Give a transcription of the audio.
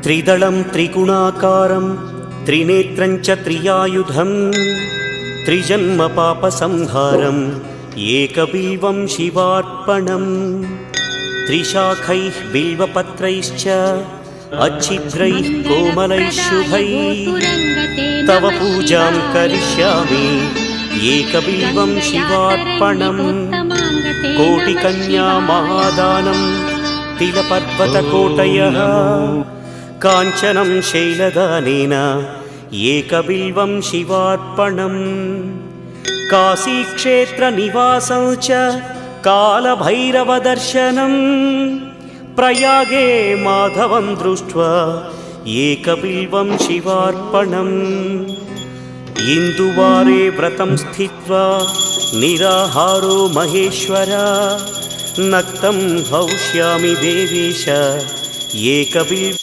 त्रिदलं त्रिगुणाकारं त्रिनेत्रं च त्रियायुधं त्रिजन्म पापसंहारम् एकबिल्वं शिवार्पणम् त्रिशाखैः बिल्वपत्रैश्च अच्छिद्रैः कोमलैः शुभैः तव पूजां करिष्यामि एकबिल्वं शिवार्पणम् कोटिकन्या महादानं तिलपर्वतकोटयः काञ्चनं शैलदानेन एकबिल्वं शिवार्पणम् काशीक्षेत्रनिवासं च कालभैरवदर्शनं प्रयागे माधवं दृष्ट्वा एकबिल्वं शिवार्पणम् इन्दुवारे व्रतं स्थित्वा निराहारो महेश्वर नक्तं हौष्यामि देवेश एकबिल्वम्